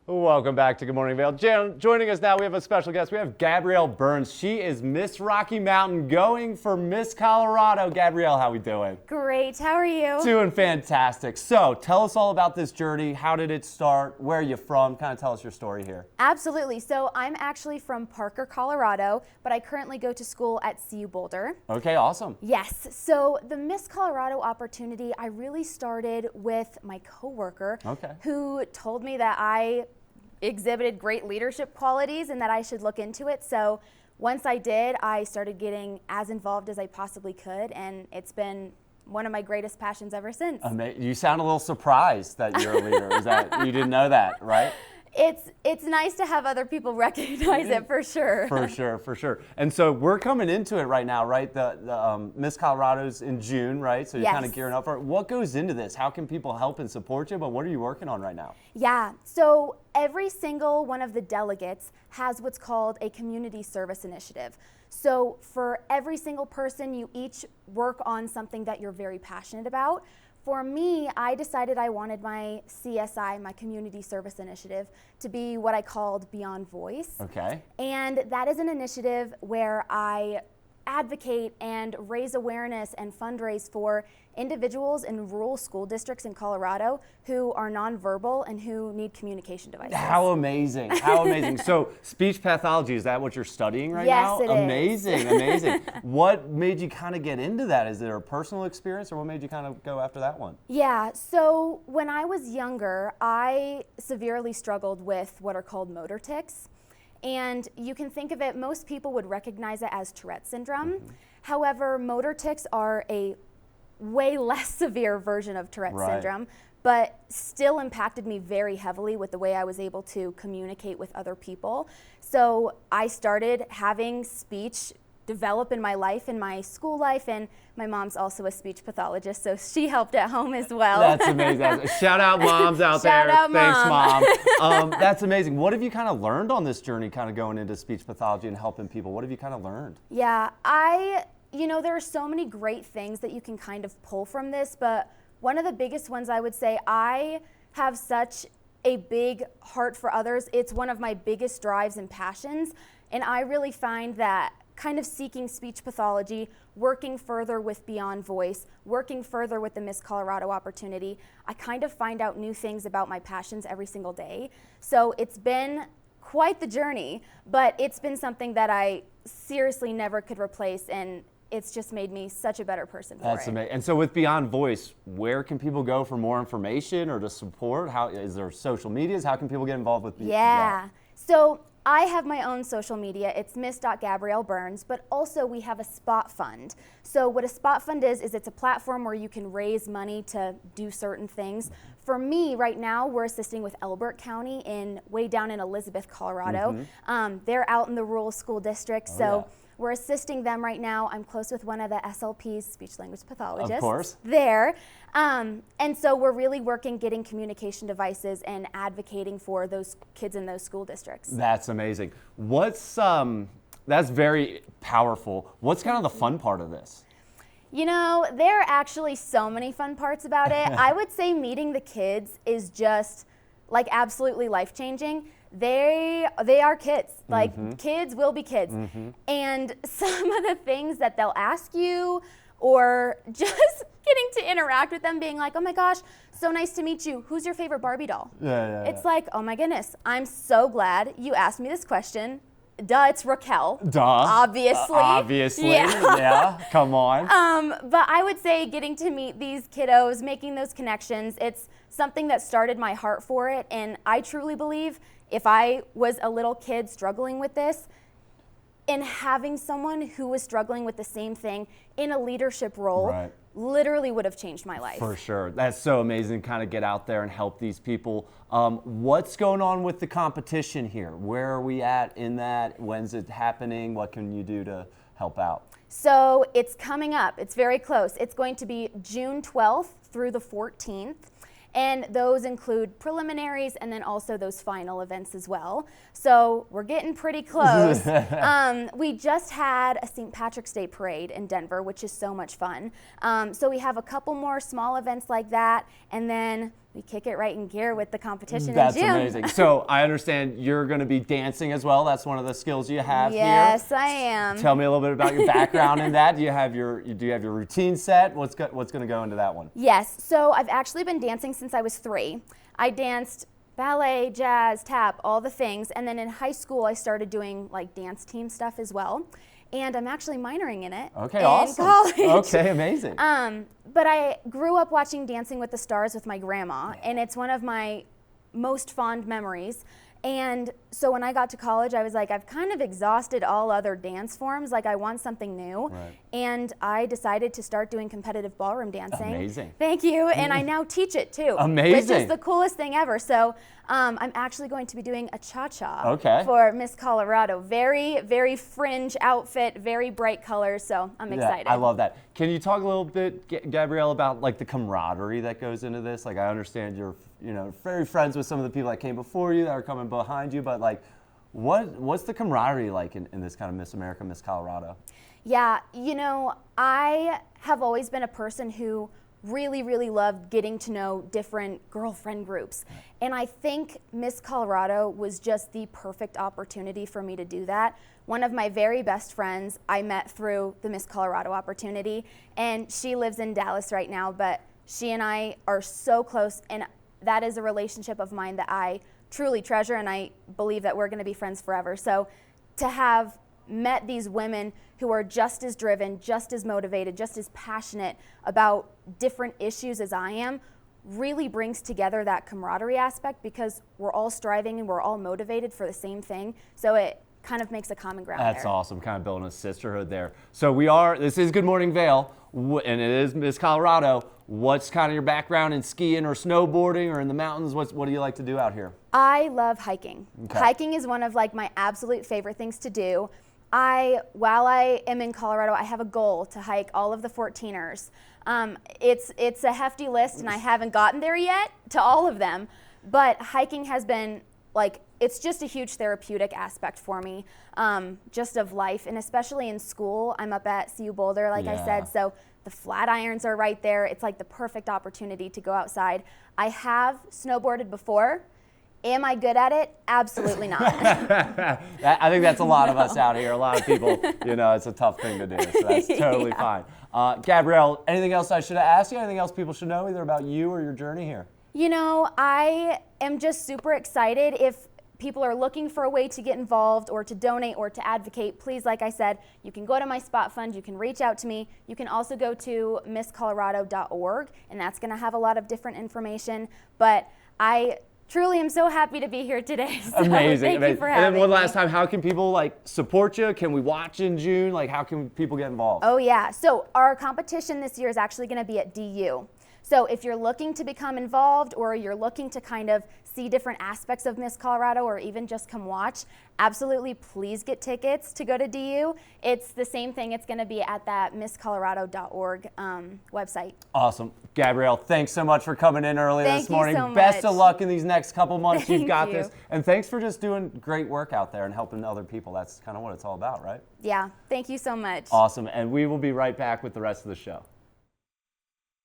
Welcome back to Good Morning Vail. Joining us now, we have a special guest. We have Gabrielle Burns. She is Miss Rocky Mountain going for Miss Colorado. Gabrielle, how we doing? Great. How are you? Doing fantastic. So tell us all about this journey. How did it start? Where are you from? Kind of tell us your story here. Absolutely. So I'm actually from Parker, Colorado, but I currently go to school at CU Boulder. Okay, awesome. Yes. So the Miss Colorado opportunity, I really started with my coworker who told me that I exhibited great leadership qualities and that I should look into it. So once I did, I started getting as involved as I possibly could, and it's been one of my greatest passions ever since. You sound a little surprised that you're a leader. Is that you didn't know that, right? It's nice to have other people recognize it for sure. For sure. And so we're coming into it right now, right? The Miss Colorado's in June, right? So you're kind of gearing up for it. What goes into this? How can people help and support you? But what are you working on right now? Yeah, so every single one of the delegates has what's called a community service initiative. So for every single person, you each work on something that you're very passionate about. For me, I decided I wanted my CSI, my Community Service Initiative, to be what I called Beyond Voice. Okay. And that is an initiative where I advocate and raise awareness and fundraise for individuals in rural school districts in Colorado who are nonverbal and who need communication devices. How amazing, how amazing. So speech pathology, is that what you're studying right now? Yes, it is. Amazing. What made you kind of get into that? Is there a personal experience or what made you kind of go after that one? Yeah, so when I was younger, I severely struggled with what are called motor tics. And you can think of it, most people would recognize it as Tourette syndrome. However, motor tics are a way less severe version of Tourette syndrome, but still impacted me very heavily with the way I was able to communicate with other people. So I started having speech develop in my life, in my school life, and my mom's also a speech pathologist, so she helped at home as well. That's amazing. Shout out moms out there. Shout out, Thanks, Mom. That's amazing. What have you kind of learned on this journey, kind of going into speech pathology and helping people? What have you kind of learned? Yeah, there are so many great things that you can kind of pull from this, but one of the biggest ones I would say, I have such a big heart for others. It's one of my biggest drives and passions, and I really find that kind of seeking speech pathology, working further with Beyond Voice, working further with the Miss Colorado opportunity, I kind of find out new things about my passions every single day. So it's been quite the journey, but it's been something that I seriously never could replace, and it's just made me such a better person for it. That's amazing. And so with Beyond Voice, where can people go for more information or to support? How is there social medias? How can people get involved with that? So I have my own social media. It's miss.Gabrielle Burns, but also we have a spot fund. So what a spot fund is it's a platform where you can raise money to do certain things. For me, right now, we're assisting with Elbert County way down in Elizabeth, Colorado. They're out in the rural school district, we're assisting them right now. I'm close with one of the SLP's, speech language pathologists. Of course. There. And so we're really working, getting communication devices and advocating for those kids in those school districts. That's amazing. That's very powerful. What's kind of the fun part of this? There are actually so many fun parts about it. I would say meeting the kids is just like absolutely life-changing. They are kids. Like kids will be kids. And some of the things that they'll ask you, or just getting to interact with them, being like, oh my gosh, so nice to meet you. Who's your favorite Barbie doll? It's like, oh my goodness, I'm so glad you asked me this question. Duh, it's Raquel. Duh. Obviously. Yeah, come on. But I would say getting to meet these kiddos, making those connections, it's something that started my heart for it. And I truly believe if I was a little kid struggling with this, and having someone who was struggling with the same thing in a leadership role literally would have changed my life. For sure. That's so amazing to kind of get out there and help these people. What's going on with the competition here? Where are we at in that? When's it happening? What can you do to help out? So it's coming up. It's very close. It's going to be June 12th through the 14th. And those include preliminaries and then also those final events as well. So we're getting pretty close. We just had a St. Patrick's Day parade in Denver, which is so much fun. So we have a couple more small events like that. And then we kick it right in gear with the competition That's in June. amazing. So I understand you're going to be dancing as well. That's one of the skills you have here. Yes, I am. Tell me a little bit about your background in that. Do you have your routine set? What's going to go into that one? Yes. So I've actually been dancing since I was 3. I danced ballet, jazz, tap, all the things. And then in high school, I started doing like dance team stuff as well. And I'm actually minoring in it. Okay, in awesome. college. Okay, amazing. But I grew up watching Dancing with the Stars with my grandma, and it's one of my most fond memories. And so when I got to college, I was like, I've kind of exhausted all other dance forms. Like, I want something new. Right. And I decided to start doing competitive ballroom dancing. Amazing. Thank you. And I now teach it too. Amazing. Which is the coolest thing ever. So I'm actually going to be doing a cha-cha Okay. for Miss Colorado. Very, very fringe outfit, very bright colors. So I'm excited. I love that. Can you talk a little bit, Gabrielle, about like the camaraderie that goes into this? Like, I understand you're very friends with some of the people that came before you that are coming behind you, but like, what's the camaraderie like in this kind of Miss America, Miss Colorado? Yeah, I have always been a person who really, really loved getting to know different girlfriend groups. And I think Miss Colorado was just the perfect opportunity for me to do that. One of my very best friends I met through the Miss Colorado opportunity, and she lives in Dallas right now, but she and I are so close, and that is a relationship of mine that I truly treasure, and I believe that we're going to be friends forever. So to have met these women who are just as driven, just as motivated, just as passionate about different issues as I am really brings together that camaraderie aspect, because we're all striving and we're all motivated for the same thing. So it kind of makes a common ground That's there. awesome, kind of building a sisterhood there. So this is Good Morning Vail, and it is Miss Colorado. What's kind of your background in skiing or snowboarding or in the mountains? What do you like to do out here? I love hiking. Okay. Hiking is one of like my absolute favorite things to do. While I am in Colorado, I have a goal to hike all of the 14ers. It's a hefty list, and I haven't gotten there yet to all of them, but hiking has been like, it's just a huge therapeutic aspect for me, just of life, and especially in school. I'm up at CU Boulder, like I said, so the flat irons are right there. It's like the perfect opportunity to go outside. I have snowboarded before. Am I good at it? Absolutely not. I think that's a lot of us out here. A lot of people, it's a tough thing to do. So that's totally fine. Gabrielle, anything else I should ask you? Anything else people should know either about you or your journey here? I am just super excited. If people are looking for a way to get involved or to donate or to advocate, please, like I said, you can go to my spot fund, you can reach out to me. You can also go to misscolorado.org, and that's going to have a lot of different information. But I truly am so happy to be here today. So amazing. Thank you for having me. And then one last time, how can people support you? Can we watch in June? How can people get involved? Oh yeah, so our competition this year is actually going to be at DU. So if you're looking to become involved, or you're looking to kind of see different aspects of Miss Colorado, or even just come watch, absolutely please get tickets to go to DU. It's the same thing. It's going to be at that misscolorado.org website. Awesome. Gabrielle, thanks so much for coming in early this morning. Thank you so Best much. of luck in these next couple months. You've got Thank this. you. And thanks for just doing great work out there and helping other people. That's kind of what it's all about, right? Yeah, thank you so much. Awesome. And we will be right back with the rest of the show.